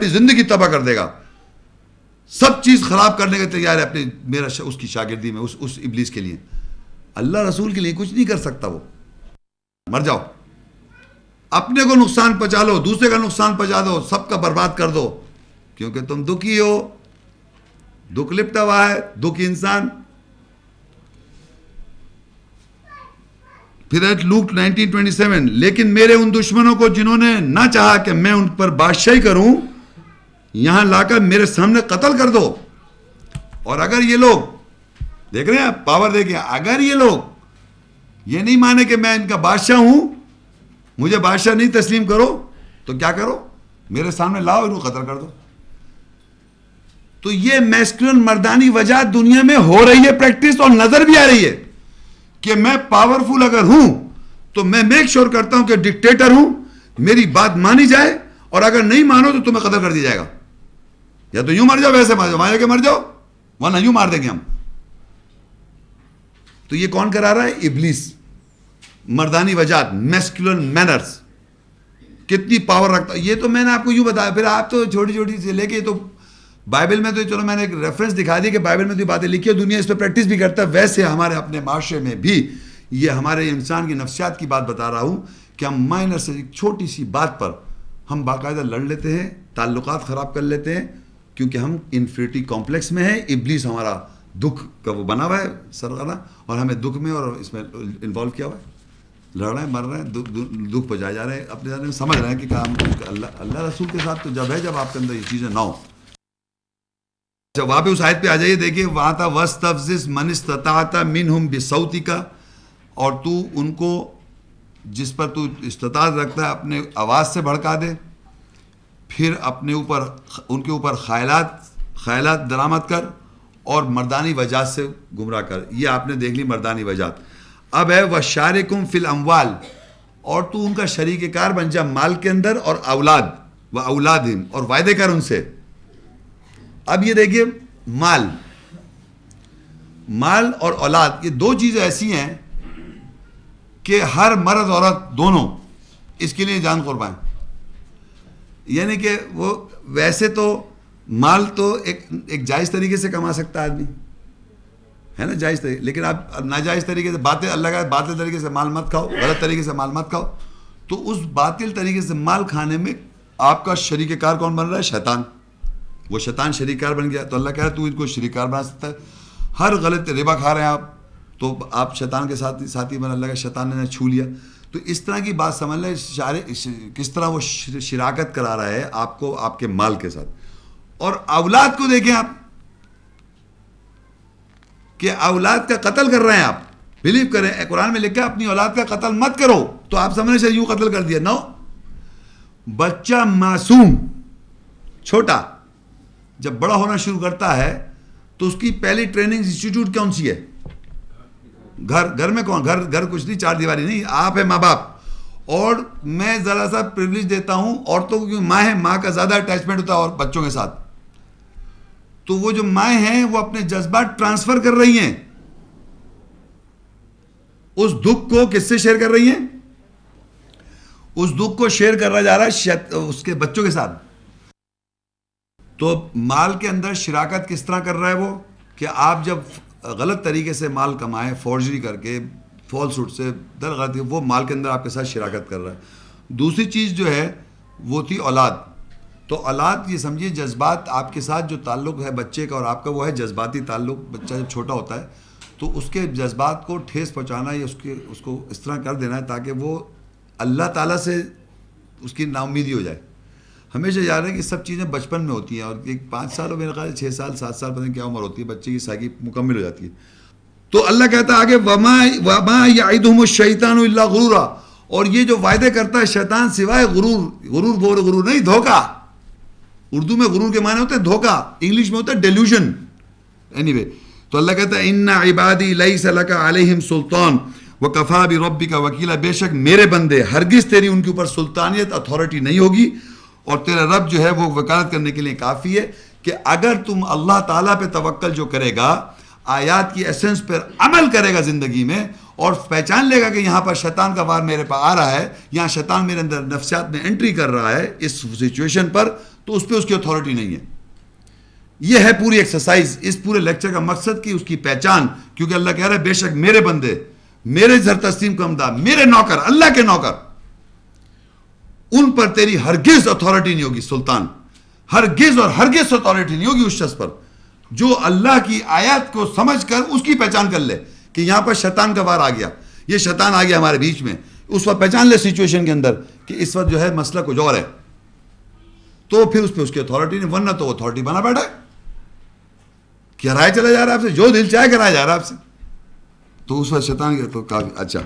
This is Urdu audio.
اپنی زندگی تباہ کر دے گا, سب چیز خراب کرنے کے تیار ہے اپنے میرا اس کی شاگردی میں, اس ابلیس کے لیے. اللہ رسول کے لیے کچھ نہیں کر سکتا وہ. مر جاؤ, اپنے کو نقصان پہنچا لو, دوسرے کا نقصان پہنچا دو, سب کا برباد کر دو, کیونکہ تم دکھی ہو, دکھ لپٹا ہوا ہے, دکھی انسان. پھر لوک 19:27, لیکن میرے ان دشمنوں کو جنہوں نے نہ چاہا کہ میں ان پر بادشاہی کروں, یہاں لا کر میرے سامنے قتل کر دو. اور اگر یہ لوگ دیکھ رہے ہیں پاور دیکھیں, اگر یہ لوگ یہ نہیں مانے کہ میں ان کا بادشاہ ہوں, مجھے بادشاہ نہیں تسلیم کرو, تو کیا کرو, میرے سامنے لاؤ, ان کو قتل کر دو. تو یہ میسکولن مردانی وجہ دنیا میں ہو رہی ہے پریکٹس, اور نظر بھی آ رہی ہے کہ میں پاورفل اگر ہوں تو میں میک شور کرتا ہوں کہ ڈکٹیٹر ہوں, میری بات مانی جائے, اور اگر نہیں مانو تو تمہیں قتل کر دیا جائے گا. یا تو یوں مر جاؤ, ویسے مار کے مر جاؤ, ورنہ یوں مار دیں گے ہم. تو یہ کون کرا رہا ہے؟ ابلیس. مردانی وجات, میسکولن مینرز, کتنی پاور رکھتا. یہ تو میں نے آپ کو یوں بتایا, پھر آپ تو چھوٹی چھوٹی سے لے کے, تو بائبل میں تو چلو میں نے ایک ریفرنس دکھا دی کہ بائبل میں تو باتیں لکھی ہے, دنیا اس پہ پریکٹس بھی کرتا ہے. ویسے ہمارے اپنے معاشرے میں بھی یہ ہمارے انسان کی نفسیات کی بات بتا رہا ہوں کہ ہم مائنر سے ایک چھوٹی سی بات پر ہم باقاعدہ لڑ لیتے ہیں, تعلقات خراب کر لیتے ہیں, کیونکہ ہم انفیریٹی کمپلیکس میں ہیں. ابلیس ہمارا دکھ کا وہ بنا ہوا ہے سرغنہ, اور ہمیں دکھ میں اور اس میں انوالو کیا ہوا ہے. لڑ رہے ہیں, مر رہے ہیں, دکھ پہنچائے جا رہے ہیں, اپنے ذہن میں سمجھ رہے ہیں کہ کام اللہ رسول کے ساتھ تو جب ہے جب آپ کے اندر یہ چیزیں نہ ہوں. اچھا, وہاں پہ اس آیت پہ آ جائیے, دیکھیے وہاں تھا وَاسْتَفْزِزْ مَنِ اسْتَطَعْتَ مِنْهُمْ بِصَوْتِكَ, اور تو ان کو جس پر تو استطاعت رکھتا ہے اپنے آواز سے بھڑکا دے, پھر اپنے اوپر ان کے اوپر خیالات درآمد کر, اور مردانی وجات سے گمراہ کر. یہ آپ نے دیکھ لی مردانی وجات. اب ہے وَشَارِكُمْ فِي الْأَمْوَالِ, اور تو ان کا شریک کار بن جا مال کے اندر, اور اولاد وَأَوْلَادِهِمْ, اور وعدے کر ان سے. اب یہ دیکھیے مال اور اولاد, یہ دو چیزیں ایسی ہیں کہ ہر مرد عورت دونوں اس کے لیے جان قربان. یعنی کہ وہ ویسے تو مال تو ایک جائز طریقے سے کما سکتا ہے آدمی, ہے نا, جائز طریقے, لیکن آپ ناجائز طریقے سے اللہ کا باطل طریقے سے مال مت کھاؤ, غلط طریقے سے مال مت کھاؤ. تو اس باطل طریقے سے مال کھانے میں آپ کا شریک کار کون بن رہا ہے؟ شیطان. وہ شیطان شریک کار بن گیا. تو اللہ کہہ رہا ہے تو ان کو شریک کار بنا سکتا ہے. ہر غلط ربا کھا رہے ہیں آپ, تو آپ شیطان کے ساتھی بن, اللہ کا شیطان نے چھو لیا. تو اس طرح کی بات سمجھ لیں, کس طرح وہ شراکت کرا رہا ہے آپ کو آپ کے مال کے ساتھ. اور اولاد کو دیکھیں آپ کہ اولاد کا قتل کر رہے ہیں آپ. بلیو کریں, قرآن میں لکھا ہے اپنی اولاد کا قتل مت کرو, تو آپ سمجھنے سے یوں قتل کر دیا. نو, بچہ معصوم چھوٹا جب بڑا ہونا شروع کرتا ہے تو اس کی پہلی ٹریننگ انسٹیٹیوٹ کون سی ہے؟ گھر میں. کون گھر کچھ نہیں, چار دیواری نہیں, آپ ہے ماں باپ. اور میں ذرا سا پریویلیج دیتا ہوں عورتوں کو, کیونکہ ماں ہے, ماں کا زیادہ اٹیچمنٹ ہوتا ہے اور بچوں کے ساتھ. تو وہ جو مائیں ہیں وہ اپنے جذبات ٹرانسفر کر رہی ہیں, اس دکھ کو کس سے شیئر کر رہی ہیں؟ اس دکھ کو شیئر کرنا جا رہا ہے اس کے بچوں کے ساتھ. تو مال کے اندر شراکت کس طرح کر رہا ہے وہ, کہ آپ جب غلط طریقے سے مال کمائیں, فورجری کر کے, فال سوٹ سے غلطی, وہ مال کے اندر آپ کے ساتھ شراکت کر رہا ہے. دوسری چیز جو ہے وہ تھی اولاد. تو اولاد یہ سمجھیے جذبات آپ کے ساتھ جو تعلق ہے بچے کا اور آپ کا, وہ ہے جذباتی تعلق. بچہ جب چھوٹا ہوتا ہے تو اس کے جذبات کو ٹھیس پہنچانا یا اس کو اس طرح کر دینا ہے تاکہ وہ اللہ تعالیٰ سے اس کی نا امیدی ہو جائے. ہمیشہ یاد ہے کہ سب چیزیں بچپن میں ہوتی ہیں, اور ایک 5 سال اور میرے خیال 6 سال 7 سال پتہ نہیں کیا عمر ہوتی ہے, بچے کی سائیکی مکمل ہو جاتی ہے. تو اللہ کہتا ہے آگے وما یعدہم الشیطان الا غرورا, اور یہ جو وعدے کرتا ہے شیطان سوائے غرور نہیں, دھوکا. اردو میں غرور کے معنی ہوتے ہیں دھوکا, انگلش میں ہوتا ہے ڈیلیوژن. اینی وے, تو اللہ کہتا ہے ان عبادی لیس لک علیہم سلطان وکفی بربک وکیلا, بے شک میرے بندے ہرگز تیری ان کے اوپر سلطانیت اتھارٹی نہیں ہوگی, اور تیرا رب جو ہے وہ وکالت کرنے کے لیے کافی ہے. کہ اگر تم اللہ تعالیٰ پہ توکل جو کرے گا, آیات کی ایسنس پر عمل کرے گا زندگی میں اور پہچان لے گا کہ یہاں پر شیطان کا وار میرے پاس آ رہا ہے, یہاں شیطان میرے اندر نفسیات میں انٹری کر رہا ہے اس سچویشن پر, تو اس پہ اس کی اتھارٹی نہیں ہے. یہ ہے پوری ایکسرسائز, اس پورے لیکچر کا مقصد کہ اس کی پہچان, کیونکہ اللہ کہہ رہا ہے بے شک میرے بندے, میرے زر تسلیم کمدہ, میرے نوکر, اللہ کے نوکر, ان پر تیری ہرگز اتھارٹی نہیں ہوگی سلطان, ہرگز اور ہرگز اتھارٹی نہیں ہوگی اس شخص پر جو اللہ کی آیات کو سمجھ کر اس کی پہچان کر لے کہ یہاں پر شیطان کا وار آ گیا, یہ شیطان آ گیا ہمارے بیچ میں, اس وقت پہچان لے سچویشن کے اندر کہ اس وقت جو ہے مسئلہ کچھ اور ہے, تو پھر اس پہ اس کی اتھارٹی نہیں, ورنہ تو اتھارٹی بنا بیٹھا ہے, کرایا چلا جا رہا ہے آپ سے, جو دل چاہے کرایا جا رہا ہے آپ سے, تو اس وقت شیطان کا تو کافی اچھا.